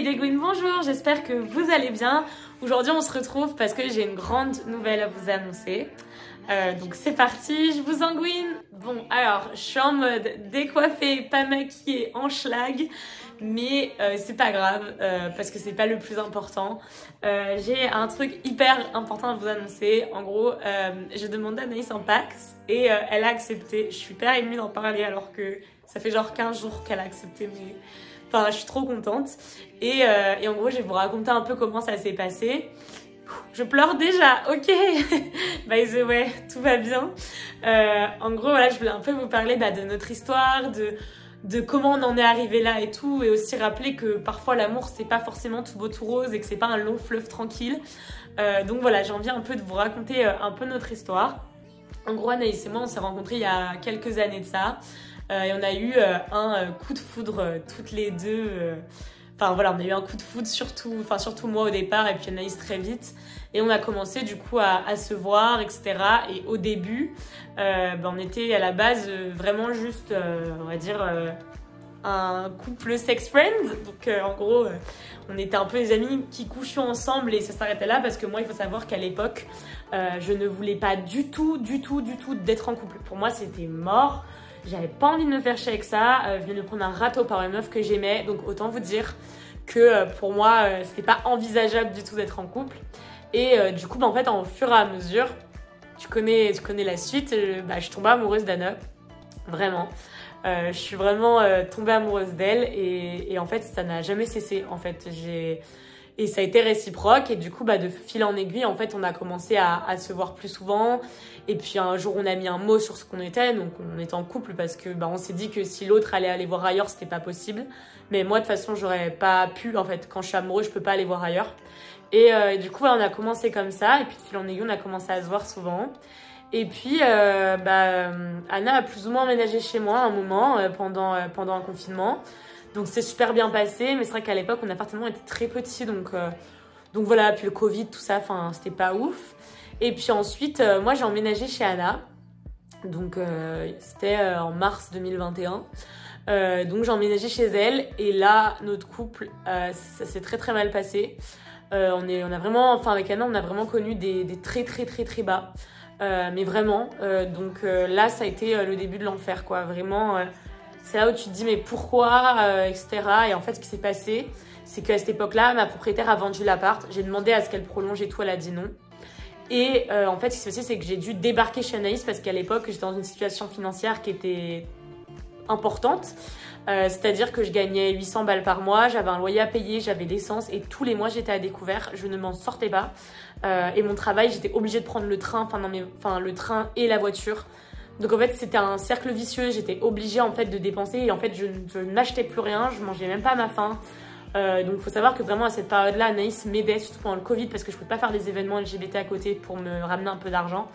les Degouines, bonjour, j'espère que vous allez bien. Aujourd'hui on se retrouve parce que j'ai une grande nouvelle à vous annoncer. Donc c'est parti, je vous engouine. Bon alors, je suis en mode décoiffée, pas maquillée, en schlag. Mais c'est pas grave parce que c'est pas le plus important. J'ai un truc hyper important à vous annoncer. En gros, j'ai demandé à Anaïs en Pax et elle a accepté. Je suis hyper émue d'en parler alors que ça fait genre 15 jours qu'elle a accepté. Mais enfin, je suis trop contente. Et en gros, je vais vous raconter un peu comment ça s'est passé. Je pleure déjà, ok. By the way, tout va bien. En gros, voilà, je voulais un peu vous parler de notre histoire, de comment on en est arrivé là et tout, et aussi rappeler que parfois l'amour c'est pas forcément tout beau tout rose et que c'est pas un long fleuve tranquille. Donc voilà, j'ai envie un peu de vous raconter un peu notre histoire. En gros, Anaïs et moi on s'est rencontrés il y a quelques années de ça, et on a eu un coup de foudre toutes les deux. Enfin voilà, on a eu un coup de foudre surtout moi au départ et puis Anaïs très vite. Et on a commencé du coup à se voir, etc. Et au début, on était à la base vraiment juste, on va dire, un couple sex friends. Donc en gros, on était un peu des amis qui couchions ensemble et ça s'arrêtait là parce que moi, il faut savoir qu'à l'époque, je ne voulais pas du tout d'être en couple. Pour moi, c'était mort. J'avais pas envie de me faire chier avec ça. Je venais de prendre un râteau par une meuf que j'aimais. Donc autant vous dire que pour moi, c'était pas envisageable du tout d'être en couple. Et du coup, en fait, en fur et à mesure, tu connais la suite, je suis tombée amoureuse d'Anna. Vraiment. Je suis vraiment tombée amoureuse d'elle. Et en fait, ça n'a jamais cessé. En fait, et ça a été réciproque. Et du coup, de fil en aiguille, en fait, on a commencé à se voir plus souvent. Et puis un jour, on a mis un mot sur ce qu'on était. Donc, on était en couple parce que on s'est dit que si l'autre allait aller voir ailleurs, c'était pas possible. Mais moi, de toute façon, j'aurais pas pu. En fait, quand je suis amoureuse, je peux pas aller voir ailleurs. Et du coup, on a commencé comme ça. Et puis, de fil en aiguille, on a commencé à se voir souvent. Et puis, Anna a plus ou moins emménagé chez moi à un moment pendant un confinement. Donc c'est super bien passé, mais c'est vrai qu'à l'époque, mon appartement était très petit, donc voilà, puis le Covid, tout ça, enfin, c'était pas ouf. Et puis ensuite, moi, j'ai emménagé chez Anna, donc c'était en mars 2021. Donc j'ai emménagé chez elle, et là, notre couple, ça s'est très très mal passé. On a vraiment, enfin avec Anna, on a vraiment connu des très très très très bas, mais vraiment. Donc là, ça a été le début de l'enfer, quoi, vraiment. C'est là où tu te dis mais pourquoi, etc. Et en fait, ce qui s'est passé, c'est qu'à cette époque-là, ma propriétaire a vendu l'appart. J'ai demandé à ce qu'elle prolonge et tout, elle a dit non. Et en fait, ce qui s'est passé, c'est que j'ai dû débarquer chez Anaïs parce qu'à l'époque, j'étais dans une situation financière qui était importante. C'est-à-dire que je gagnais 800 balles par mois, j'avais un loyer à payer, j'avais l'essence et tous les mois, j'étais à découvert. Je ne m'en sortais pas. Et mon travail, j'étais obligée de prendre le train, le train et la voiture. Donc en fait c'était un cercle vicieux, j'étais obligée en fait de dépenser et en fait je n'achetais plus rien, je mangeais même pas à ma faim. Donc il faut savoir que vraiment à cette période-là, Anaïs m'aidait surtout pendant le Covid parce que je pouvais pas faire des événements LGBT à côté pour me ramener un peu d'argent.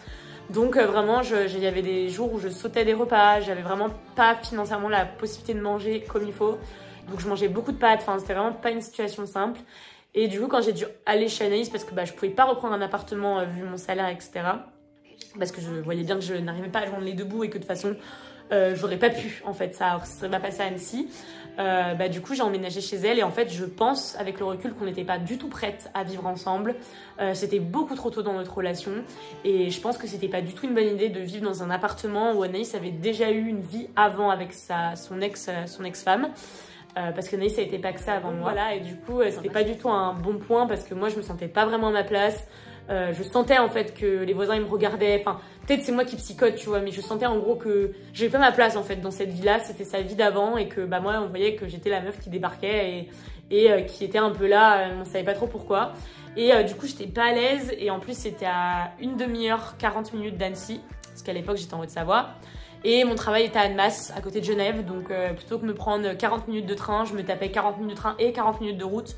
Donc vraiment il y avait des jours où je sautais des repas, j'avais vraiment pas financièrement la possibilité de manger comme il faut. Donc je mangeais beaucoup de pâtes, enfin c'était vraiment pas une situation simple. Et du coup quand j'ai dû aller chez Anaïs parce que je pouvais pas reprendre un appartement vu mon salaire, etc. Parce que je voyais bien que je n'arrivais pas à joindre les deux bouts et que de toute façon j'aurais pas pu en fait, ça serait pas passé à Annecy. Du coup j'ai emménagé chez elle et en fait je pense avec le recul qu'on n'était pas du tout prêtes à vivre ensemble. C'était beaucoup trop tôt dans notre relation et je pense que c'était pas du tout une bonne idée de vivre dans un appartement où Anaïs avait déjà eu une vie avant avec son ex-femme. Parce que Anaïs a été paxée avant moi. Voilà, et du coup c'était pas du tout un bon point parce que moi je me sentais pas vraiment à ma place. Je sentais en fait que les voisins ils me regardaient, enfin peut-être c'est moi qui psychote tu vois, mais je sentais en gros que j'avais pas ma place en fait dans cette vie là, c'était sa vie d'avant et que moi on voyait que j'étais la meuf qui débarquait et qui était un peu là, on savait pas trop pourquoi et du coup j'étais pas à l'aise et en plus c'était à une demi-heure 40 minutes d'Annecy parce qu'à l'époque j'étais en Haute-Savoie et mon travail était à Annemasse à côté de Genève, donc plutôt que me prendre 40 minutes de train je me tapais 40 minutes de train et 40 minutes de route.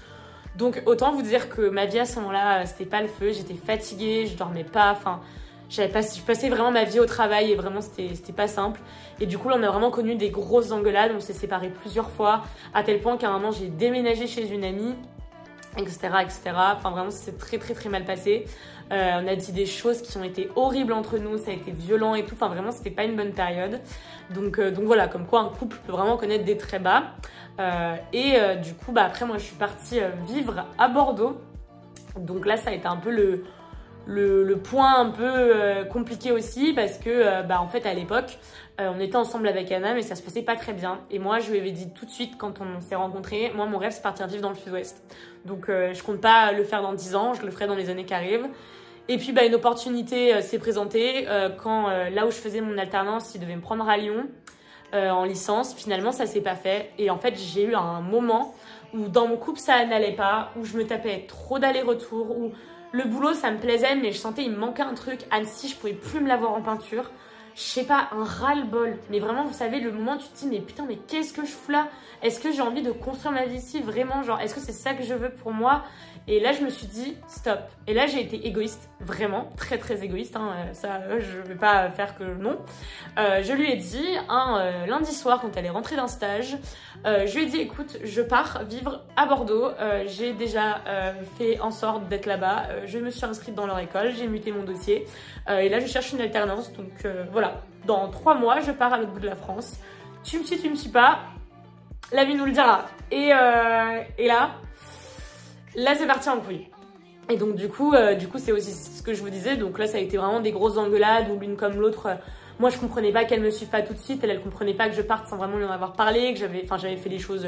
Donc autant vous dire que ma vie à ce moment-là, c'était pas le feu, j'étais fatiguée, je dormais pas, enfin je passais vraiment ma vie au travail et vraiment c'était pas simple. Et du coup là on a vraiment connu des grosses engueulades, on s'est séparés plusieurs fois, à tel point qu'à un moment j'ai déménagé chez une amie etc. Enfin, vraiment, c'est très, très, très mal passé. On a dit des choses qui ont été horribles entre nous, ça a été violent et tout. Enfin, vraiment, c'était pas une bonne période. Donc voilà, comme quoi un couple peut vraiment connaître des très bas. Du coup, après, moi, je suis partie vivre à Bordeaux. Donc là, ça a été un peu le point un peu compliqué aussi parce que, en fait, à l'époque, on était ensemble avec Anna, mais ça se passait pas très bien. Et moi, je lui avais dit tout de suite quand on s'est rencontrés, moi, mon rêve, c'est partir vivre dans le sud-ouest. Donc, je compte pas le faire dans 10 ans, je le ferai dans les années qui arrivent. Et puis, une opportunité s'est présentée quand là où je faisais mon alternance, ils devaient me prendre à Lyon en licence. Finalement, ça s'est pas fait. Et en fait, j'ai eu un moment où dans mon couple, ça n'allait pas, où je me tapais trop d'allers-retours, où le boulot, ça me plaisait, mais je sentais il me manquait un truc. Annecy, je pouvais plus me l'avoir en peinture. Je sais pas, un ras-le-bol. Mais vraiment, vous savez, le moment où tu te dis, mais putain, mais qu'est-ce que je fous là? Est-ce que j'ai envie de construire ma vie ici? Vraiment, genre, est-ce que c'est ça que je veux pour moi? Et là, je me suis dit, stop. Et là, j'ai été égoïste, vraiment, très très égoïste. Hein. Ça, je vais pas faire que non. Je lui ai dit, lundi soir, quand elle est rentrée d'un stage, je lui ai dit, écoute, je pars vivre à Bordeaux. J'ai déjà fait en sorte d'être là-bas. Je me suis inscrite dans leur école, j'ai muté mon dossier. Et là, je cherche une alternance. Donc voilà, dans 3 mois, je pars à l'autre bout de la France. Tu me suis, tu me suis pas. La vie nous le dira. Et là, c'est parti en couille. Et donc, du coup, c'est aussi ce que je vous disais. Donc là, ça a été vraiment des grosses engueulades où l'une comme l'autre, moi, je comprenais pas qu'elle me suive pas tout de suite. Elle comprenait pas que je parte sans vraiment lui en avoir parlé, que j'avais fait les choses,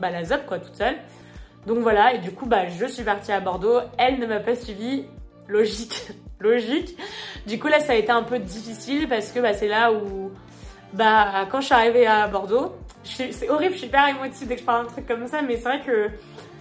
la zop, quoi, toute seule. Donc voilà. Et du coup, je suis partie à Bordeaux. Elle ne m'a pas suivie. Logique. Logique. Du coup, là, ça a été un peu difficile parce que, c'est là où, quand je suis arrivée à Bordeaux, c'est horrible, je suis hyper émotive dès que je parle d'un truc comme ça, mais c'est vrai que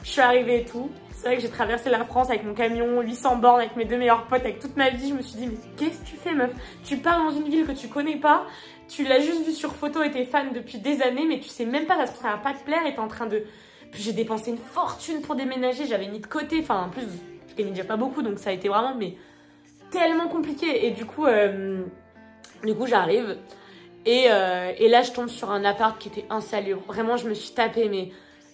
je suis arrivée et tout. C'est vrai que j'ai traversé la France avec mon camion, 800 bornes avec mes 2 meilleurs potes, avec toute ma vie. Je me suis dit, mais qu'est-ce que tu fais, meuf? Tu pars dans une ville que tu connais pas, tu l'as juste vue sur photo et t'es fan depuis des années, mais tu sais même pas, ça va pas te plaire et t'es en train de... Puis j'ai dépensé une fortune pour déménager, j'avais mis de côté, enfin en plus, je gagnais déjà pas beaucoup, donc ça a été vraiment, mais tellement compliqué. Et du coup j'arrive. Et là, je tombe sur un appart qui était insalubre. Vraiment, je me suis tapée, mais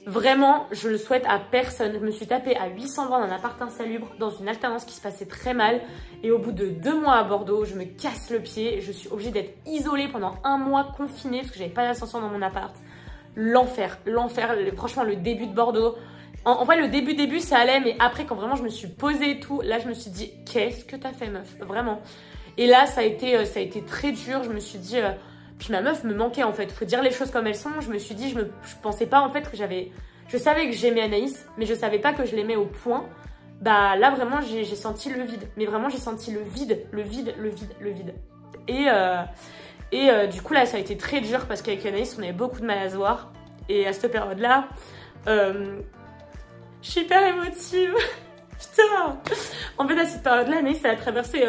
vraiment, je le souhaite à personne. Je me suis tapée à 800 bornes un appart insalubre dans une alternance qui se passait très mal. Et au bout de 2 mois à Bordeaux, je me casse le pied. Je suis obligée d'être isolée pendant 1 mois confinée parce que j'avais pas d'ascenseur dans mon appart. L'enfer, l'enfer. Franchement, le début de Bordeaux. En vrai, le début, ça allait. Mais après, quand vraiment je me suis posée et tout, là, je me suis dit, qu'est-ce que t'as fait, meuf? Vraiment. Et là, ça a été très dur. Je me suis dit... Puis ma meuf me manquait en fait, faut dire les choses comme elles sont. Je me suis dit, je pensais pas en fait que je savais que j'aimais Anaïs, mais je savais pas que je l'aimais au point. Là vraiment j'ai senti le vide, mais vraiment j'ai senti le vide. Et du coup là ça a été très dur parce qu'avec Anaïs on avait beaucoup de mal à se voir. Et à cette période là, je suis hyper émotive. Putain. En fait à cette période là Anaïs elle a traversé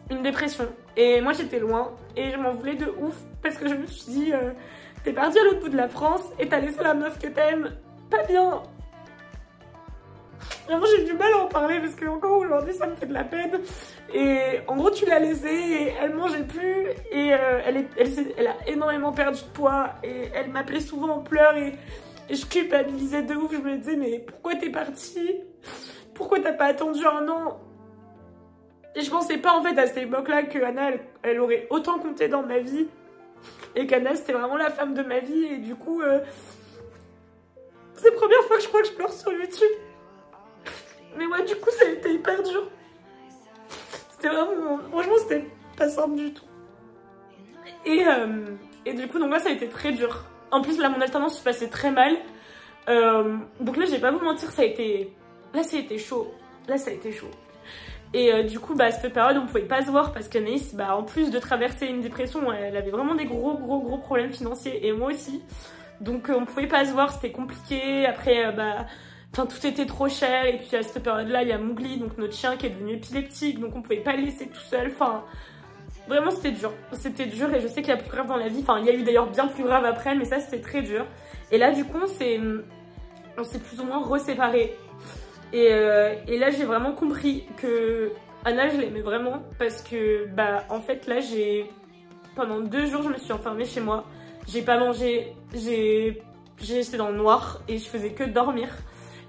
une dépression. Et moi j'étais loin et je m'en voulais de ouf parce que je me suis dit t'es partie à l'autre bout de la France et t'as laissé la meuf que t'aimes pas bien. Vraiment j'ai du mal à en parler parce que encore aujourd'hui ça me fait de la peine. Et en gros tu l'as laissée et elle mangeait plus et elle a énormément perdu de poids et elle m'appelait souvent en pleurs et je culpabilisais de ouf. Je me disais mais pourquoi t'es partie? Pourquoi t'as pas attendu 1 an? Et je pensais pas en fait à cette époque-là que Anna elle aurait autant compté dans ma vie et qu'Anna c'était vraiment la femme de ma vie. Et du coup c'est la première fois que je crois que je pleure sur YouTube. Mais ouais du coup ça a été hyper dur. C'était vraiment, franchement c'était pas simple du tout. Et du coup donc là ça a été très dur. En plus là mon alternance se passait très mal. Donc là je vais pas vous mentir, ça a été chaud. Là ça a été chaud. Et du coup, à cette période, on pouvait pas se voir parce qu'Anaïs, en plus de traverser une dépression, elle avait vraiment des gros problèmes financiers et moi aussi. Donc on pouvait pas se voir, c'était compliqué. Après, tout était trop cher. Et puis à cette période-là, il y a Mowgli, donc notre chien qui est devenu épileptique, donc on pouvait pas le laisser tout seul. Enfin, vraiment c'était dur. C'était dur et je sais qu'il y a plus grave dans la vie. Enfin, il y a eu d'ailleurs bien plus grave après, mais ça c'était très dur. Et là, du coup, on s'est plus ou moins reséparés. Et là j'ai vraiment compris que Anna je l'aimais vraiment parce que en fait là pendant 2 jours je me suis enfermée chez moi, j'ai pas mangé, j'étais dans le noir et je faisais que dormir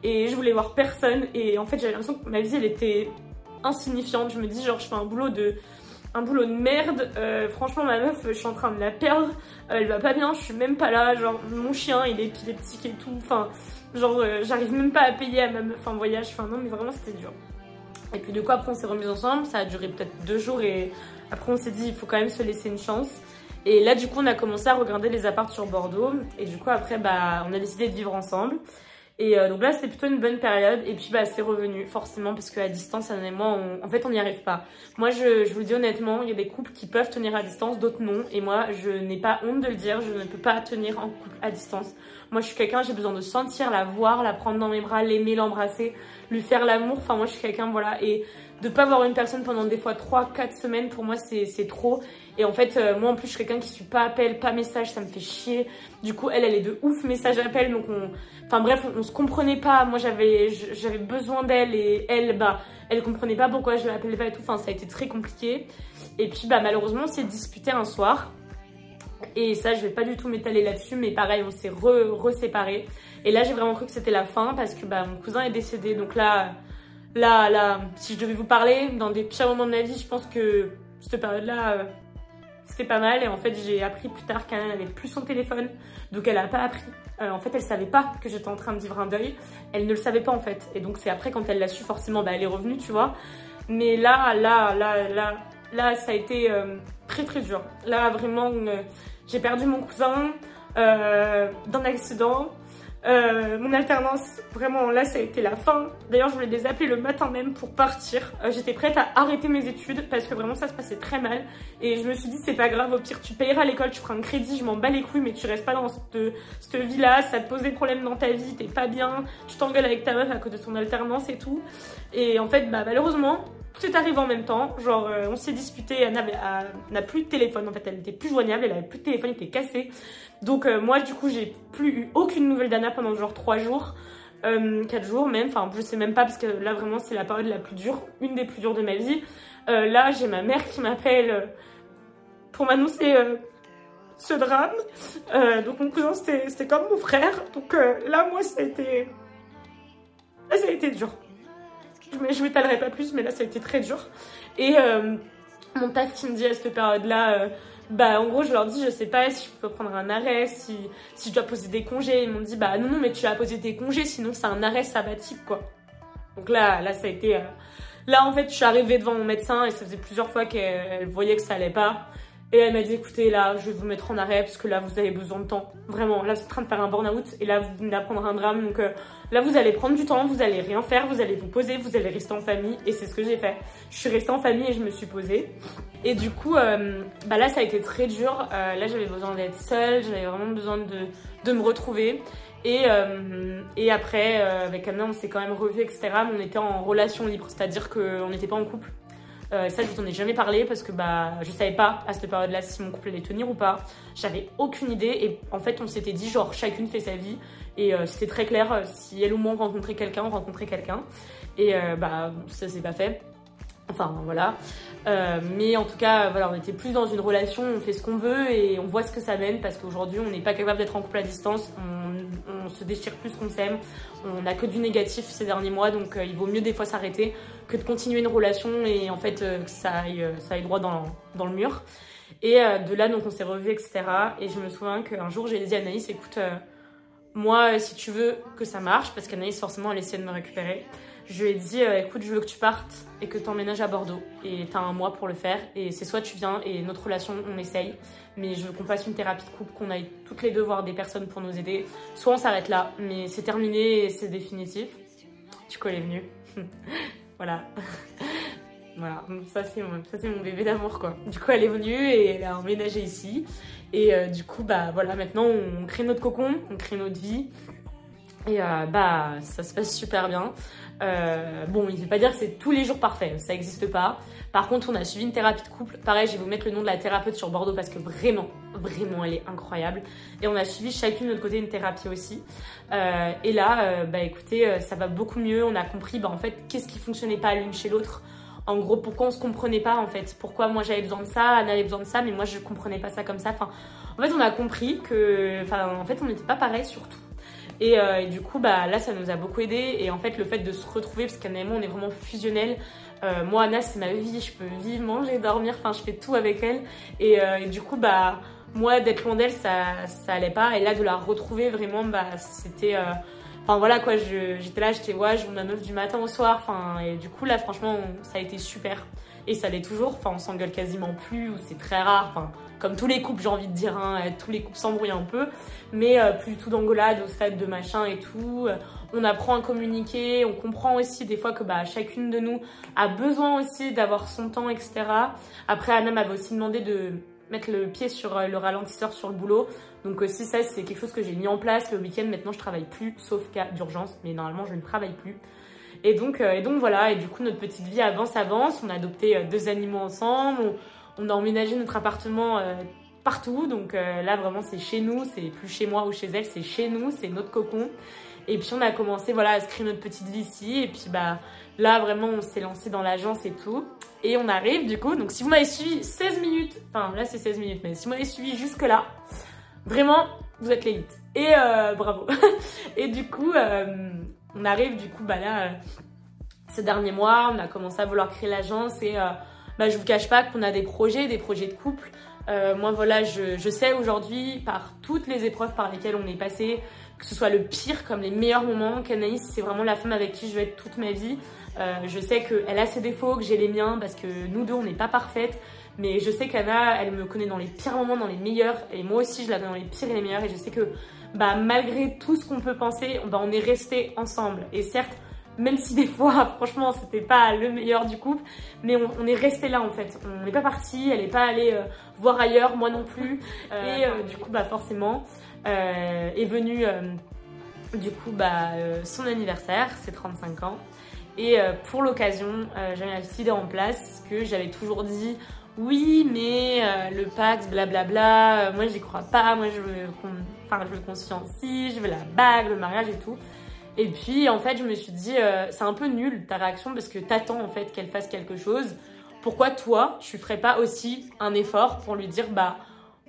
et je voulais voir personne et en fait j'avais l'impression que ma vie elle était insignifiante. Je me dis genre je fais un boulot de merde, franchement ma meuf je suis en train de la perdre, elle va pas bien, je suis même pas là, genre mon chien il est épileptique et tout, enfin genre j'arrive même pas à payer à ma meuf un voyage, enfin non mais vraiment c'était dur. Et puis du coup après on s'est remis ensemble, ça a duré peut-être 2 jours et après on s'est dit il faut quand même se laisser une chance. Et là du coup on a commencé à regarder les apparts sur Bordeaux et du coup après bah on a décidé de vivre ensemble. Et donc là c'était plutôt une bonne période et puis bah c'est revenu forcément parce qu'à distance Anna et moi en fait on n'y arrive pas. Moi je vous le dis honnêtement, il y a des couples qui peuvent tenir à distance, d'autres non, et moi je n'ai pas honte de le dire, je ne peux pas tenir en couple à distance. Moi je suis quelqu'un, j'ai besoin de sentir, la voir, la prendre dans mes bras, l'aimer, l'embrasser, lui faire l'amour, enfin moi je suis quelqu'un voilà, et de pas voir une personne pendant des fois 3-4 semaines pour moi c'est trop. Et en fait moi en plus je suis quelqu'un qui suit pas appel, pas message, ça me fait chier. Du coup elle est de ouf message appel, donc enfin bref on se comprenait pas, moi j'avais besoin d'elle et elle bah elle comprenait pas pourquoi je l'appelais pas et tout, enfin ça a été très compliqué. Et puis bah malheureusement on s'est disputé un soir. Et ça je vais pas du tout m'étaler là-dessus, mais pareil on s'est reséparés. Et là j'ai vraiment cru que c'était la fin parce que bah mon cousin est décédé. Donc là, si je devais vous parler dans des pires moments de ma vie, je pense que cette période-là, c'était pas mal. Et en fait j'ai appris plus tard qu'elle n'avait plus son téléphone, donc elle a pas appris. En fait elle savait pas que j'étais en train de vivre un deuil, elle ne le savait pas en fait. Et donc c'est après quand elle l'a su forcément bah elle est revenue tu vois. Mais là ça a été très très dur. Là vraiment j'ai perdu mon cousin d'un accident. Mon alternance, vraiment là ça a été la fin. D'ailleurs je voulais les appeler le matin même pour partir. J'étais prête à arrêter mes études parce que vraiment ça se passait très mal. Et je me suis dit c'est pas grave, au pire tu payeras l'école, tu feras un crédit, je m'en bats les couilles, mais tu restes pas dans cette vie là, ça te pose des problèmes dans ta vie, t'es pas bien, tu t'engueules avec ta meuf à cause de son alternance et tout. Et en fait bah malheureusement tout est arrivé en même temps, genre on s'est disputé, Anna n'a plus de téléphone, en fait elle n'était plus joignable, elle avait plus de téléphone, il était cassé. Donc moi du coup j'ai plus eu aucune nouvelle d'Anna pendant genre 3 jours, 4 jours même, enfin je sais même pas parce que là vraiment c'est la période la plus dure, une des plus dures de ma vie. Là j'ai ma mère qui m'appelle pour m'annoncer ce drame, donc mon cousin c'était comme mon frère, donc là moi ça a été dur. Je m'étalerai pas plus, mais là ça a été très dur. Et mon taf qui me dit à cette période-là, bah en gros je leur dis je sais pas si je peux prendre un arrêt, si je dois poser des congés. Ils m'ont dit bah non mais tu vas poser tes congés sinon c'est un arrêt sabbatique quoi. Donc là ça a été... Là en fait je suis arrivée devant mon médecin et ça faisait plusieurs fois qu'elle voyait que ça allait pas. Et elle m'a dit écoutez là je vais vous mettre en arrêt parce que là vous avez besoin de temps. Vraiment là vous êtes en train de faire un burn-out et là vous venez d'apprendre un drame. Donc là vous allez prendre du temps, vous allez rien faire, vous allez vous poser, vous allez rester en famille. Et c'est ce que j'ai fait. Je suis restée en famille et je me suis posée. Et du coup bah là ça a été très dur. Là j'avais besoin d'être seule, j'avais vraiment besoin de me retrouver. Et après avec Anna on s'est quand même revus etc. Mais on était en relation libre, c'est-à-dire qu'on n'était pas en couple. Ça je vous en ai jamais parlé parce que bah je savais pas à cette période là si mon couple allait tenir ou pas, j'avais aucune idée. Et en fait on s'était dit genre chacune fait sa vie et c'était très clair, si elle ou moi on rencontrait quelqu'un, et bah ça s'est pas fait, enfin voilà. Mais en tout cas voilà on était plus dans une relation, on fait ce qu'on veut et on voit ce que ça mène parce qu'aujourd'hui on n'est pas capable d'être en couple à distance, on se déchire plus qu'on s'aime, on n'a que du négatif ces derniers mois, donc il vaut mieux des fois s'arrêter que de continuer une relation et en fait que ça aille droit dans le mur. Et de là donc on s'est revus etc. Et je me souviens qu'un jour j'ai dit à Anaïs écoute moi si tu veux que ça marche, parce qu'Anaïs forcément elle essayait de me récupérer, je lui ai dit écoute je veux que tu partes et que tu emménages à Bordeaux et t'as 1 mois pour le faire et c'est soit tu viens et notre relation on essaye, mais je veux qu'on fasse une thérapie de couple, qu'on aille toutes les deux voir des personnes pour nous aider, soit on s'arrête là mais c'est terminé et c'est définitif. Du coup elle est venue. Voilà. Voilà, ça c'est mon bébé d'amour quoi. Du coup elle est venue et elle a emménagé ici et du coup bah voilà maintenant on crée notre cocon, on crée notre vie. Et bah ça se passe super bien. Bon, il ne veut pas dire que c'est tous les jours parfait, ça n'existe pas. Par contre, on a suivi une thérapie de couple. Pareil, je vais vous mettre le nom de la thérapeute sur Bordeaux parce que vraiment, elle est incroyable. Et on a suivi chacune de notre côté une thérapie aussi. Et là, bah écoutez, ça va beaucoup mieux. On a compris, bah en fait, qu'est-ce qui fonctionnait pas l'une chez l'autre. En gros, pourquoi on se comprenait pas en fait. Pourquoi moi j'avais besoin de ça, Anna avait besoin de ça, mais moi je comprenais pas ça comme ça. Enfin, en fait, on a compris que, en fait, on n'était pas pareil sur tout. Et du coup, bah là, ça nous a beaucoup aidé. Et en fait, le fait de se retrouver, parce qu'Anna et moi, on est vraiment fusionnels. Moi, Anna, c'est ma vie. Je peux vivre, manger, dormir. Enfin, je fais tout avec elle. Et du coup, bah moi, d'être loin d'elle, ça allait pas. Et là, de la retrouver, vraiment, bah c'était... Enfin voilà quoi, j'étais là, j'étais ouais, je joue ma meuf du matin au soir. Enfin, et du coup, là, franchement, ça a été super. Et ça l'est toujours. Enfin, on s'engueule quasiment plus, ou c'est très rare. Enfin, comme tous les couples, j'ai envie de dire, hein, tous les couples s'embrouillent un peu, mais plus du tout d'engueulade au stade de machin et tout. On apprend à communiquer, on comprend aussi des fois que bah, chacune de nous a besoin aussi d'avoir son temps, etc. Après, Anna m'avait aussi demandé de mettre le pied sur le ralentisseur sur le boulot. Donc aussi ça, c'est quelque chose que j'ai mis en place. Le week-end, maintenant, je travaille plus, sauf cas d'urgence, mais normalement, je ne travaille plus. Et donc voilà, et du coup, notre petite vie avance. On a adopté 2 animaux ensemble. On a emménagé notre appartement partout, donc là vraiment c'est chez nous, c'est plus chez moi ou chez elle, c'est chez nous, c'est notre cocon. Et puis on a commencé voilà, à se créer notre petite vie ici, et puis bah là vraiment on s'est lancé dans l'agence et tout. Et on arrive du coup, donc si vous m'avez suivi 16 minutes, enfin là c'est 16 minutes, mais si vous m'avez suivi jusque là, vraiment vous êtes l'élite. Et bravo. Et du coup on arrive du coup bah là ces derniers mois, on a commencé à vouloir créer l'agence et bah, je vous cache pas qu'on a des projets de couple. Moi voilà, je sais aujourd'hui par toutes les épreuves par lesquelles on est passé, que ce soit le pire comme les meilleurs moments, qu'Anaïs c'est vraiment la femme avec qui je vais être toute ma vie. Je sais qu'elle a ses défauts, que j'ai les miens, parce que nous deux on n'est pas parfaites. Mais je sais qu'Anna, elle me connaît dans les pires moments, dans les meilleurs. Et moi aussi je la connais dans les pires et les meilleurs. Et je sais que bah, malgré tout ce qu'on peut penser, bah, on est restés ensemble. Et certes, même si des fois, franchement, c'était pas le meilleur du couple, mais on est resté là en fait. On n'est pas parti, elle n'est pas allée voir ailleurs, moi non plus. Du coup, bah forcément, est venu du coup bah son anniversaire, c'est 35 ans. Et pour l'occasion, j'avais la petite idée en place que j'avais toujours dit. Oui, mais le Pacs, blablabla, moi j'y crois pas, moi je veux qu'on se fiancie, je veux la bague, le mariage et tout. Et puis en fait je me suis dit c'est un peu nul ta réaction parce que t'attends en fait qu'elle fasse quelque chose. Pourquoi toi tu ferais pas aussi un effort pour lui dire bah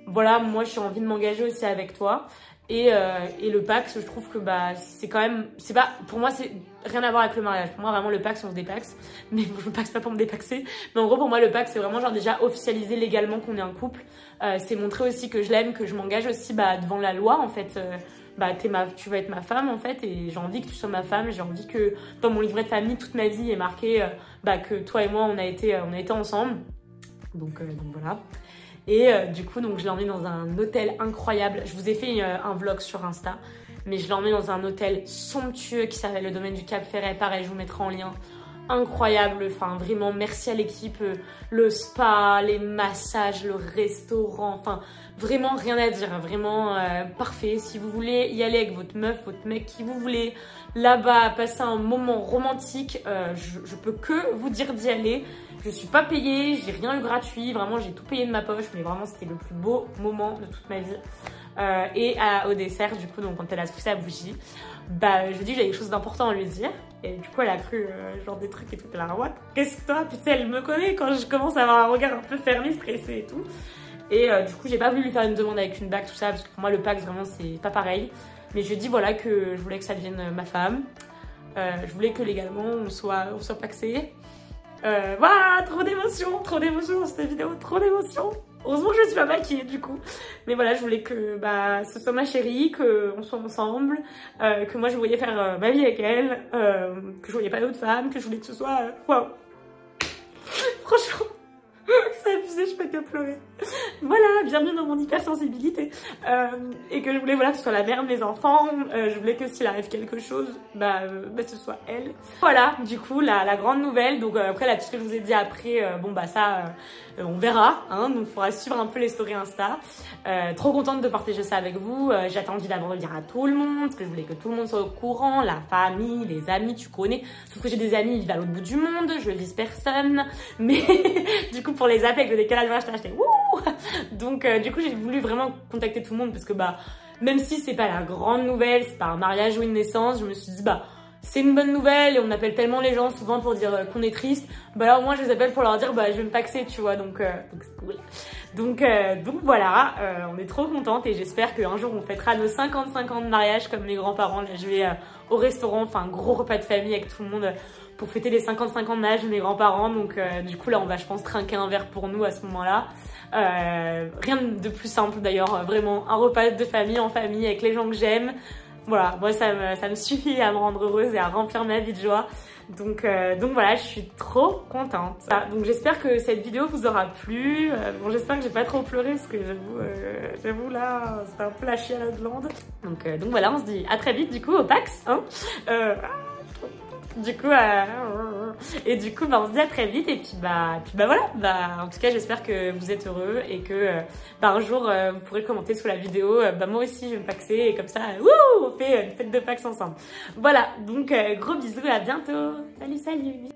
voilà moi j'ai envie de m'engager aussi avec toi. Et le Pacs, je trouve que bah c'est quand même, c'est pas, pour moi c'est rien à voir avec le mariage. Pour moi vraiment le Pacs on se dépaxe, mais je me paxe pas pour me dépaxer. Mais en gros pour moi le Pacs c'est vraiment genre déjà officialiser légalement qu'on est un couple. C'est montrer aussi que je l'aime, que je m'engage aussi bah devant la loi en fait. Bah tu vas être ma femme en fait et j'ai envie que tu sois ma femme. J'ai envie que dans mon livret de famille toute ma vie est marqué bah que toi et moi on a été ensemble. Donc voilà. Et du coup, donc, je l'ai emmené dans un hôtel incroyable. Je vous ai fait un vlog sur Insta, mais je l'ai emmené dans un hôtel somptueux qui s'appelle le Domaine du Cap Ferret. Pareil, je vous mettrai en lien. Incroyable, enfin vraiment merci à l'équipe, le spa, les massages, le restaurant, enfin vraiment rien à dire, vraiment parfait. Si vous voulez y aller avec votre meuf, votre mec, qui vous voulez là-bas passer un moment romantique, je peux que vous dire d'y aller. Je suis pas payée, j'ai rien eu gratuit, vraiment j'ai tout payé de ma poche, mais vraiment c'était le plus beau moment de toute ma vie. Au dessert, du coup, donc quand elle a poussé la bougie, bah je lui dis que j'avais quelque chose d'important à lui dire. Et du coup, elle a cru genre des trucs et tout. Elle a dit, what? Qu'est-ce que toi? Puis tu sais, elle me connaît quand je commence à avoir un regard un peu fermé, stressé et tout. Et du coup, j'ai pas voulu lui faire une demande avec une bague, tout ça, parce que pour moi, le Pacs, vraiment, c'est pas pareil. Mais je lui ai dit, voilà, que je voulais que ça devienne ma femme. Je voulais que légalement, on soit paxés. Voilà, trop d'émotions dans cette vidéo, trop d'émotions. Heureusement que je suis pas maquillée du coup. Mais voilà, je voulais que bah, ce soit ma chérie, qu'on soit ensemble, que moi je voulais faire ma vie avec elle, que je voyais pas d'autres femmes, que je voulais que ce soit... Waouh. Franchement, c'est abusé, je peux que pleurer. Voilà, bienvenue dans mon hypersensibilité. Et que je voulais voilà, que ce soit la mère de mes enfants. Je voulais que s'il arrive quelque chose, bah, ce soit elle. Voilà, du coup, la grande nouvelle. Donc après, là, tout ce que je vous ai dit après, bon bah ça, on verra. Hein, donc il faudra suivre un peu les stories Insta. Trop contente de partager ça avec vous. J'ai attendu d'abord de le dire à tout le monde, parce que je voulais que tout le monde soit au courant. La famille, les amis, tu connais. Sauf que j'ai des amis, ils vivent à l'autre bout du monde. Je vise personne. Mais du coup, pour les appeler avec le décalage, j'étais wouh. Donc du coup j'ai voulu vraiment contacter tout le monde parce que bah même si c'est pas la grande nouvelle, c'est pas un mariage ou une naissance, je me suis dit bah c'est une bonne nouvelle et on appelle tellement les gens souvent pour dire qu'on est triste, bah là au moins je les appelle pour leur dire bah je vais me paxer tu vois donc c'est cool. Donc voilà, on est trop contente et j'espère qu'un jour on fêtera nos 55 ans de mariage comme mes grands-parents. Là je vais au restaurant, enfin un gros repas de famille avec tout le monde pour fêter les 55 ans de mariage de mes grands-parents. Donc du coup là on va je pense trinquer un verre pour nous à ce moment-là. Rien de plus simple d'ailleurs, vraiment un repas de famille en famille avec les gens que j'aime. Voilà, moi ça me suffit à me rendre heureuse et à remplir ma vie de joie. Donc voilà, je suis trop contente. Voilà, donc j'espère que cette vidéo vous aura plu. Bon, j'espère que j'ai pas trop pleuré parce que j'avoue là, c'est un peu la chienne à la glande. Donc voilà, on se dit à très vite du coup au PAX. Hein du coup, et du coup, on se dit à très vite et puis voilà. En tout cas, j'espère que vous êtes heureux et que un jour vous pourrez commenter sous la vidéo. Moi aussi, je vais me paxer et comme ça, on fait une fête de PAX ensemble. Voilà, donc gros bisous et à bientôt. Salut, salut.